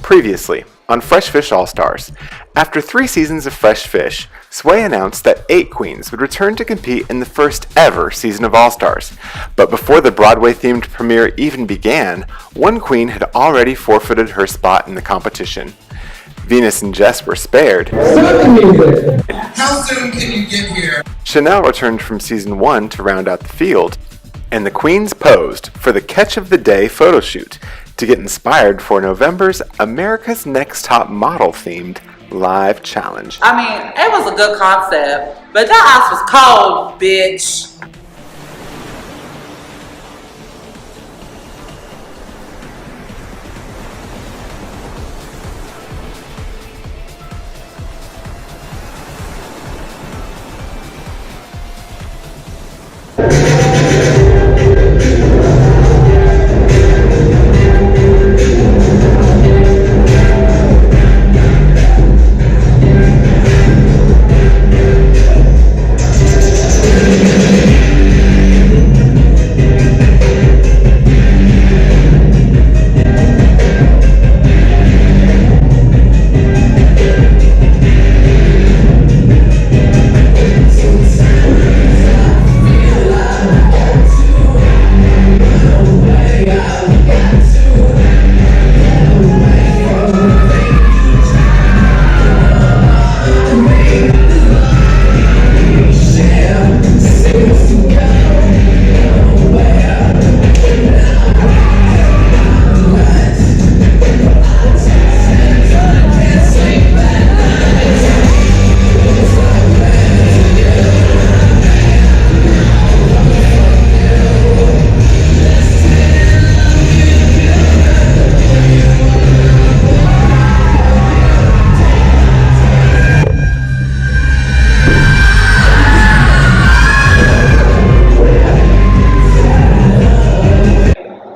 Previously, on Fresh Fish All-Stars, after 3 seasons of Fresh Fish, Sway announced that 8 queens would return to compete in the first ever season of All-Stars. But before the Broadway-themed premiere even began, one queen had already forfeited her spot in the competition. Venus and Jess were spared. How soon can you get here? Chanel returned from season 1 to round out the field, and the queens posed for the Catch of the Day photo shoot to get inspired for November's America's Next Top Model themed live challenge. I mean, it was a good concept, but that ice was cold, bitch.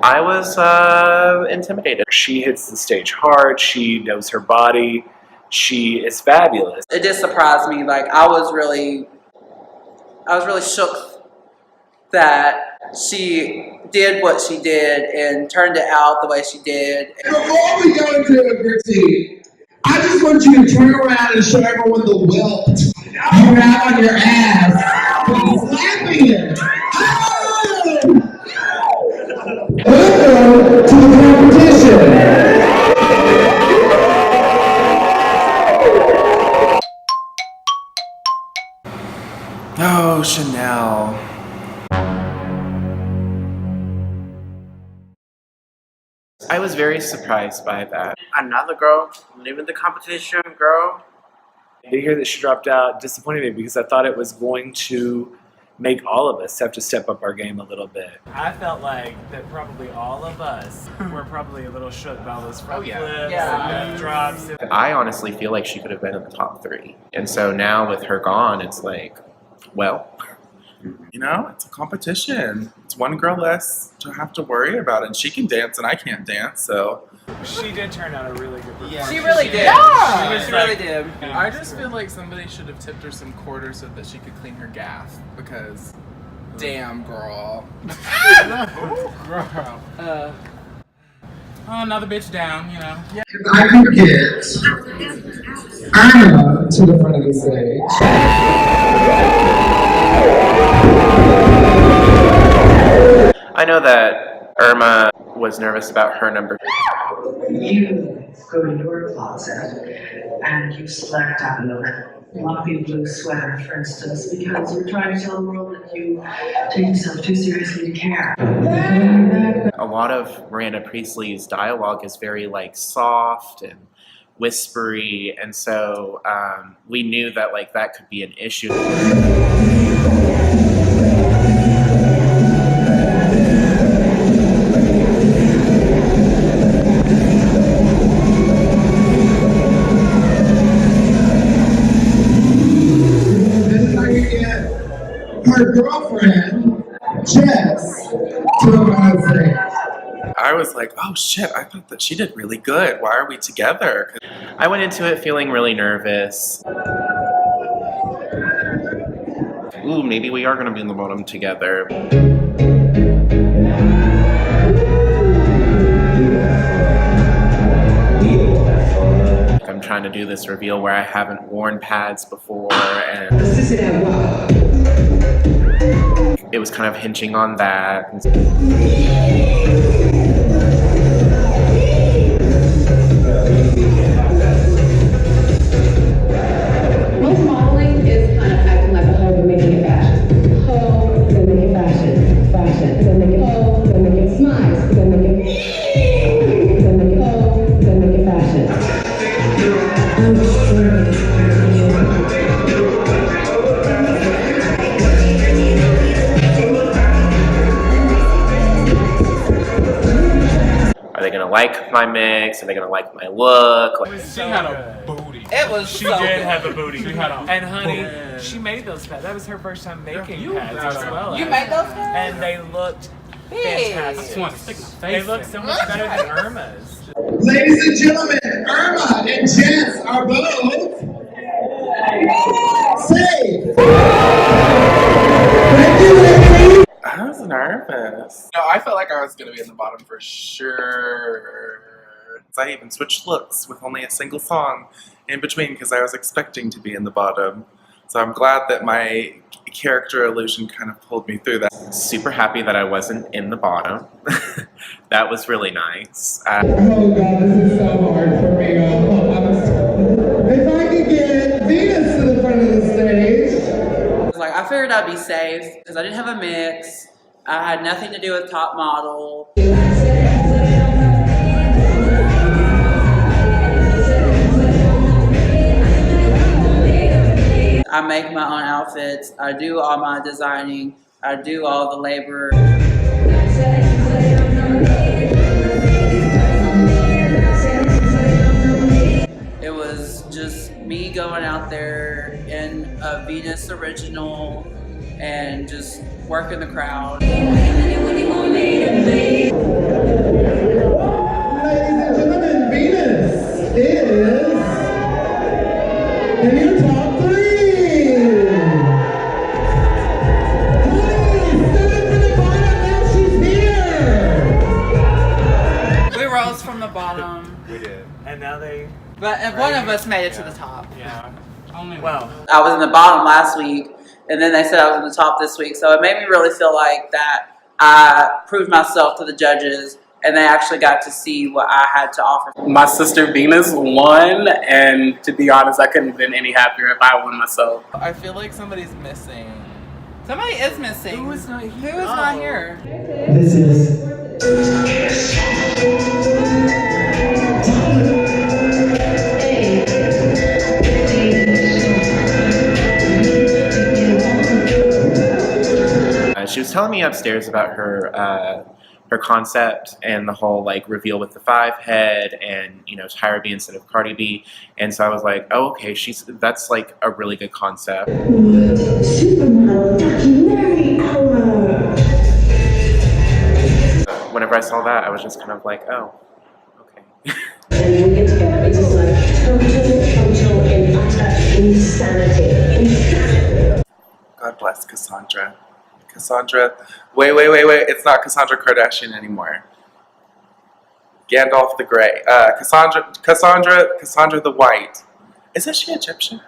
I was intimidated. She hits the stage hard. She knows her body. She is fabulous. It just surprised me. Like I was really shook that she did what she did and turned it out the way she did. Before we go into the critique, I just want you to turn around and show everyone the welt you have on your ass for slapping it. Welcome to the competition. Oh, Chanel. I was very surprised by that. Another girl leaving the competition, girl. To hear that she dropped out disappointed me because I thought it was going to make all of us have to step up our game a little bit. I felt like that probably all of us were probably a little shook by all those front flips Yeah. and drops. I honestly feel like she could have been in the top 3. And so now with her gone, it's like, well, You know, it's a competition. It's one girl less to have to worry about, and she can dance and I can't dance, so. She did turn out a really good performance. She really did. Yeah. She really did. I just feel like somebody should have tipped her some quarters so that she could clean her gaff, because damn, girl. Girl. Oh, another bitch down, you know. If I could get Anna to the front of the stage. I know that Irma was nervous about her number. You go to your closet and you select out a fluffy blue sweater, for instance, because you're trying to tell the world that you take yourself too seriously to care. A lot of Miranda Priestley's dialogue is very like soft and whispery, and so we knew that like that could be an issue. Her girlfriend, Jess, to the front of the stage. I was like, oh shit, I thought that she did really good. Why are we together? I went into it feeling really nervous. Ooh, maybe we are going to be in the bottom together. I'm trying to do this reveal where I haven't worn pads before, and it was kind of hinging on that. Most modeling is kind of acting like a hoe, but making it fashion. Hoe, then make it fashion. Fashion, then make it hoe, then make it smiles, then make it then make it hoe, then make it fashion. Are they gonna like my mix? Are they gonna like my look? Like, She had a booty. It was She so did good. have a booty. She had a and honey, booty. she made those pads. That was her first time making pads that's as right. well. You made those pads? And they looked Big. fantastic. I just want to stick my face They look in. so much better than Irma's. Ladies and gentlemen, Irma and Jess are both safe. Thank you, ladies. I was nervous. No, I felt like I was gonna be in the bottom for sure. I even switched looks with only a single song in between because I was expecting to be in the bottom. So I'm glad that my character illusion kind of pulled me through that. super happy that I wasn't in the bottom. That was really nice. Oh God, this is so hard for me. If I could get Venus to the front of the stage. Like, I figured I'd be safe because I didn't have a mix. I had nothing to do with top model. I make my own outfits. I do all my designing. I do all the labor. It was just me going out there in a Venus original and just working the crowd. Ladies and gentlemen, Venus is in your top 3. Please, stood up from the bottom, now she's here. We rose from the bottom, We did. And now they. but one of us made it to the top. Yeah. Only well. I was in the bottom last week, and then they said I was in the top this week, so it made me really feel like that I proved myself to the judges, and they actually got to see what I had to offer. My sister Venus won, and to be honest, I couldn't have been any happier if I won myself. I feel like somebody's missing. Somebody is missing. Who is not here? Who is not here? This is She was telling me upstairs about her her concept and the whole like reveal with the 5 head and Tyra B instead of Cardi B, and so I was like, oh okay, that's like a really good concept. Whenever I saw that, I was just kind of like, oh, okay. And we get together, it's just like total and utter insanity. God bless Cassandra. Cassandra, wait, it's not Cassandra Kardashian anymore. Gandalf the Grey. Cassandra the White. Isn't she Egyptian?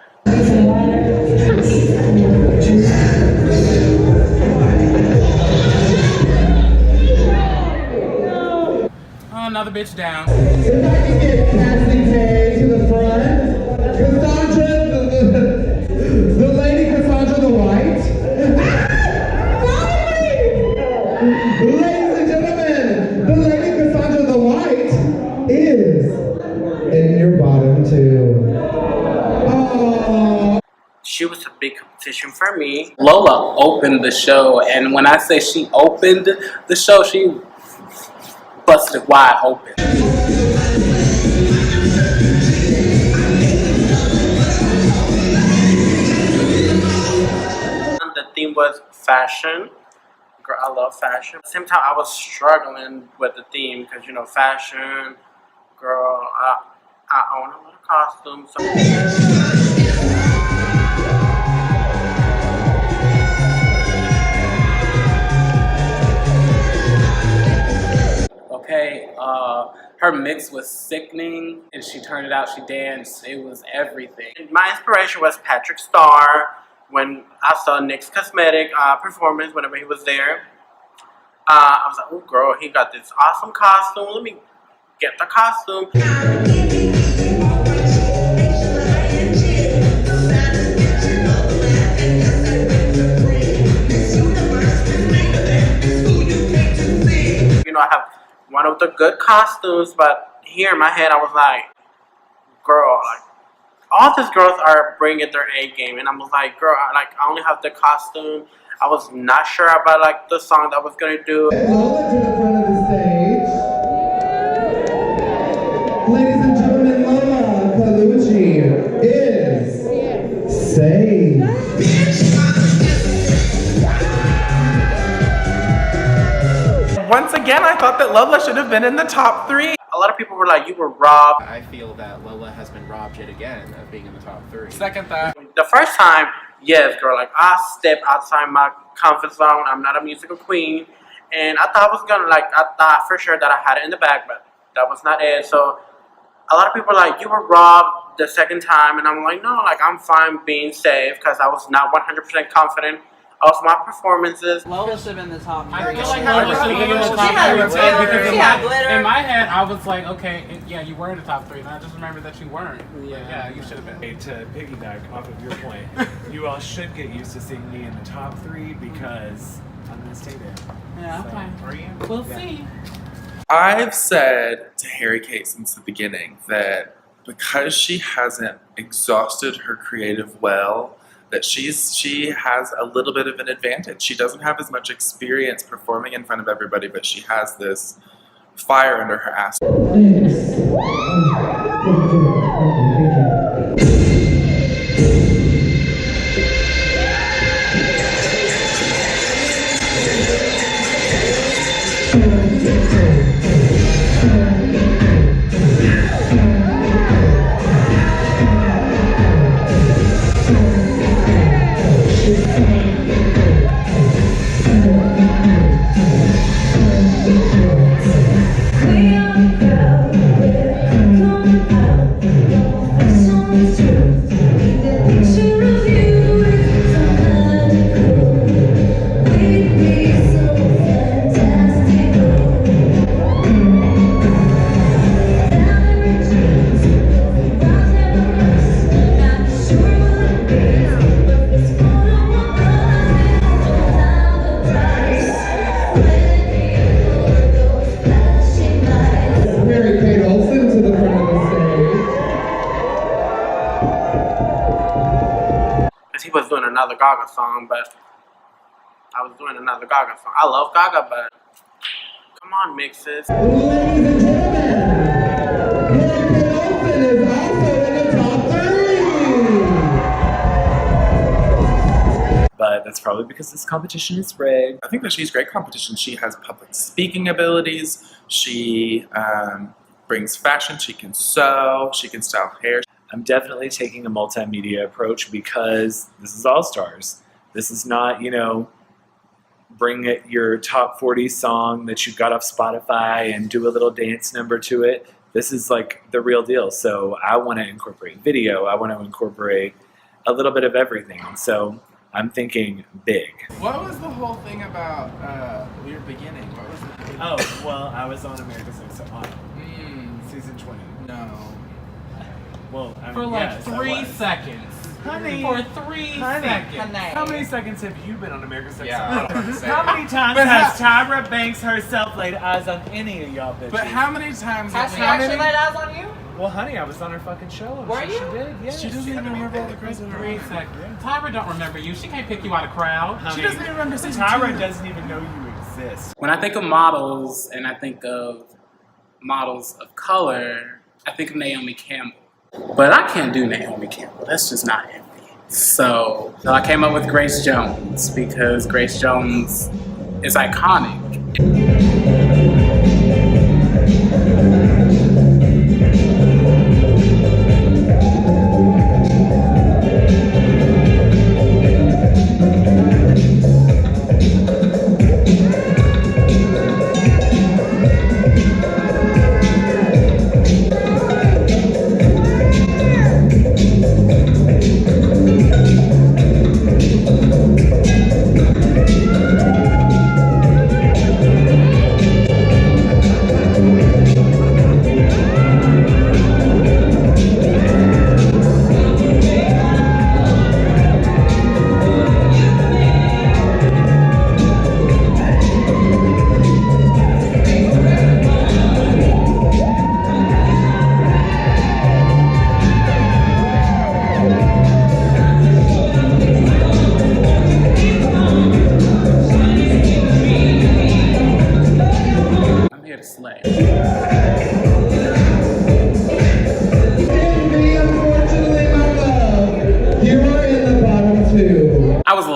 Oh, another bitch down. if I could get Cassie Tay to the front. Cassandra, the lady Cassandra the White. Ladies and gentlemen, the lady Cassandra the White is in your bottom 2. Oh. She was a big competition for me. Lola opened the show, and when I say she opened the show, she busted wide open. The theme was fashion. Girl, I love fashion. At the same time, I was struggling with the theme because, fashion. Girl, I own a lot of costumes. So. Okay, Her mix was sickening, and she turned it out. She danced. It was everything. My inspiration was Patrick Starr. When I saw Nick's cosmetic performance, whenever he was there, I was like, oh girl, he got this awesome costume. Let me get the costume. You know, I have one of the good costumes, but here in my head, I was like, girl, like, all these girls are bringing their A game, and I was like, girl, I only have the costume. I was not sure about like the song that I was gonna do. Lola to the front of the stage. Ladies and gentlemen, Lola Colucci is saved. Once again, I thought that Lola should have been in the top 3. A lot of people were like, you were robbed. I feel that Lola has been robbed yet again of being in the top 3. Second that. The first time, yes, girl, like I stepped outside my comfort zone. I'm not a musical queen. And I thought I was gonna, like, I thought for sure that I had it in the bag, but that was not it. So a lot of people are like, you were robbed the second time. And I'm like, no, like, I'm fine being safe because I was not 100% confident of my performances. Lola should have been in the top 3. I feel like Lola should have been in the top 3 because in my head I was like, okay, yeah, you were in the top 3, and I just remembered that you weren't. Yeah, you should have been. Hey, to piggyback off of your point, you all should get used to seeing me in the top 3 because I'm gonna stay there. Yeah, Okay. Are you? We'll see. I've said to Harry Kate since the beginning that because she hasn't exhausted her creative well, that she has a little bit of an advantage. She doesn't have as much experience performing in front of everybody, but she has this fire under her ass. He was doing another Gaga song, but I was doing another Gaga song. I love Gaga, but come on, mixes. Ladies and gentlemen, Harry Kate Olsen is also in the top 3. But that's probably because this competition is rigged. I think that she's great competition. She has public speaking abilities. She brings fashion. She can sew. She can style hair. I'm definitely taking a multimedia approach because this is All Stars. This is not, bring it your top 40 song that you got off Spotify and do a little dance number to it. This is like the real deal. So I want to incorporate video. I want to incorporate a little bit of everything. So I'm thinking big. What was the whole thing about your beginning? What was the beginning? Oh, well, I was on America's Next Top Model, season 20. No. Well, I mean, For like yes, I 3 was. seconds. Honey. For 3 seconds. How many seconds have you been on America's Next Yeah, Top I Model? don't wanna say How it. many times But has Tyra Banks herself laid eyes on any of y'all bitches? But how many times Has she how actually many- laid eyes on you? Well, honey, I was on her fucking show. I'm Were sure you? She did, yes. She doesn't even remember all the girls in her 3 life. seconds. Tyra don't remember you. She can't pick you out of crowd. She doesn't even remember season Tyra 2. doesn't even know you exist. When I think of models and I think of models of color, I think of Naomi Campbell. But I can't do Naomi Campbell. That's just not in me. So I came up with Grace Jones because Grace Jones is iconic.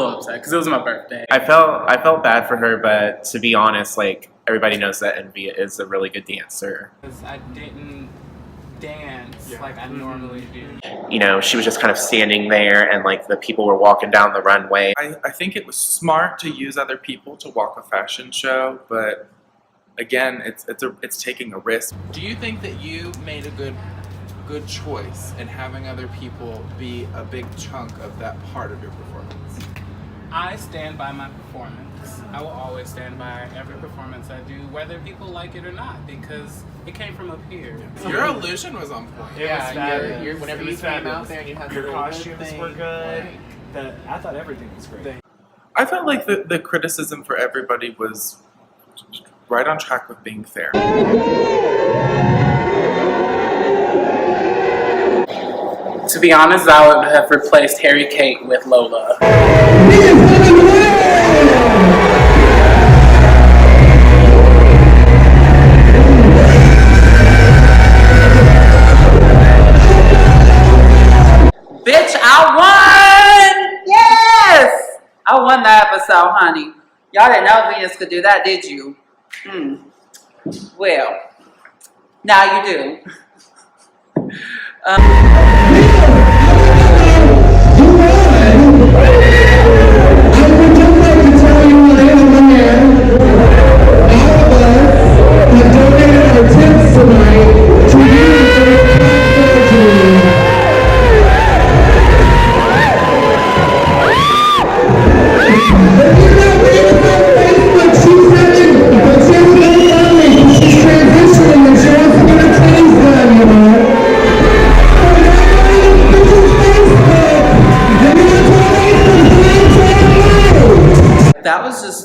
little upset because it was my birthday. I felt bad for her, but to be honest, like everybody knows that Envy is a really good dancer. Because I didn't dance like I normally do. You know, she was just kind of standing there, and like the people were walking down the runway. I think it was smart to use other people to walk a fashion show, but again, it's taking a risk. Do you think that you made a good choice in having other people be a big chunk of that part of your performance? I stand by my performance. I will always stand by every performance I do, whether people like it or not, because it came from up here. Your illusion was on point. Whenever you came out there and you had your costumes were good. I thought everything was great. I felt like the criticism for everybody was right on track with being fair. To be honest, I would have replaced Harry Kate with Lola. Bitch, I won! Yes! I won that episode, honey. Y'all didn't know Venus could do that, did you? Well, now you do.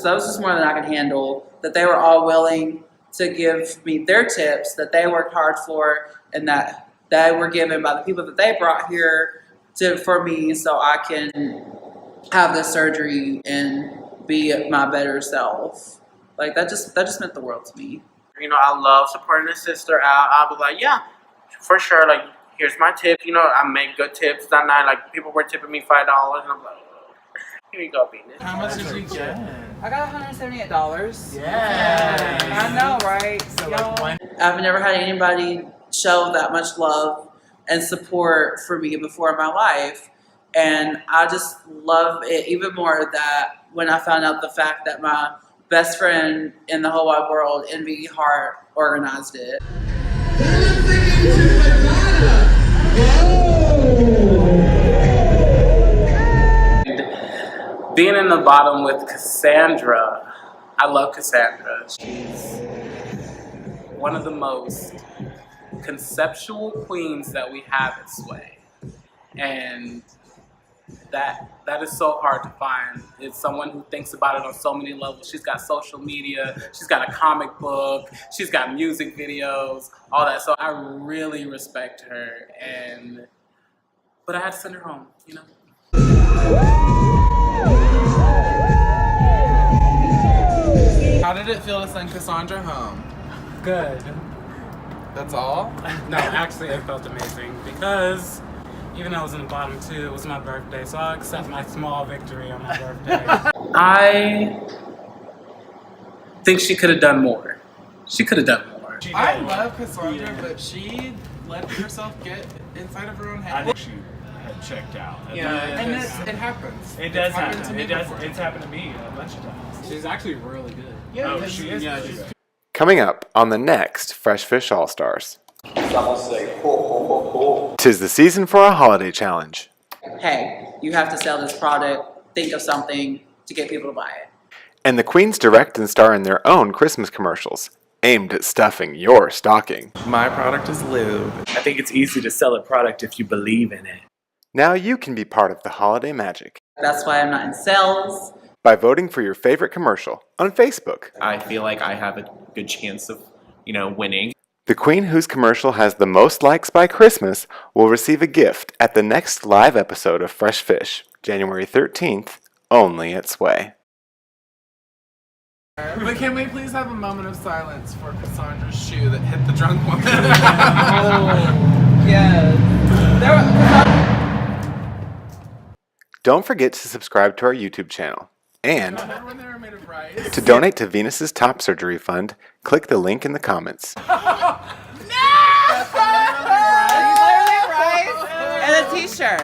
That was just more than I could handle. That they were all willing to give me their tips that they worked hard for, and that they were given by the people that they brought here for me, so I can have this surgery and be my better self. Like that just meant the world to me. You know, I love supporting a sister out. I was like, yeah, for sure. Like, here's my tip. You know, I make good tips that night. Like, people were tipping me $5, and I'm like, here you go, Venus. How much did you get? I got $178. Yeah. I know, right? So I've never had anybody show that much love and support for me before in my life. And I just love it even more that when I found out the fact that my best friend in the whole wide world, Envy Hart, organized it. Being in the bottom with Cassandra, I love Cassandra. She's one of the most conceptual queens that we have at Sway. And that is so hard to find. It's someone who thinks about it on so many levels. She's got social media, she's got a comic book, she's got music videos, all that. So I really respect her, but I had to send her home, you know? How did it feel to send Cassandra home? Good. That's all? No, actually it felt amazing because even though I was in the bottom two, it was my birthday, so I'll accept my small victory on my birthday. I think she could have done more. She could have done more. I love Cassandra, but she let herself get inside of her own head. I think she had checked out. And it happens. It does happen. Before. It's happened to me a bunch of times. She's actually really good. Yeah, Oh, she is. Yeah, really she's good. Coming up on the next Fresh Fish All Stars. Tis the season for a holiday challenge. Hey, you have to sell this product, think of something to get people to buy it. And the queens direct and star in their own Christmas commercials, aimed at stuffing your stocking. My product is lube. I think it's easy to sell a product if you believe in it. Now you can be part of the holiday magic That's why I'm not in sales. by voting for your favorite commercial on Facebook. I feel like I have a good chance of, winning. The queen whose commercial has the most likes by Christmas will receive a gift at the next live episode of Fresh Fish, January 13th, only at Sway. But can we please have a moment of silence for Cassandra's shoe that hit the drunk woman? Yes. Don't forget to subscribe to our YouTube channel. And When they were made of rice. to donate to Venus's Top Surgery Fund, click the link in the comments. And a t-shirt.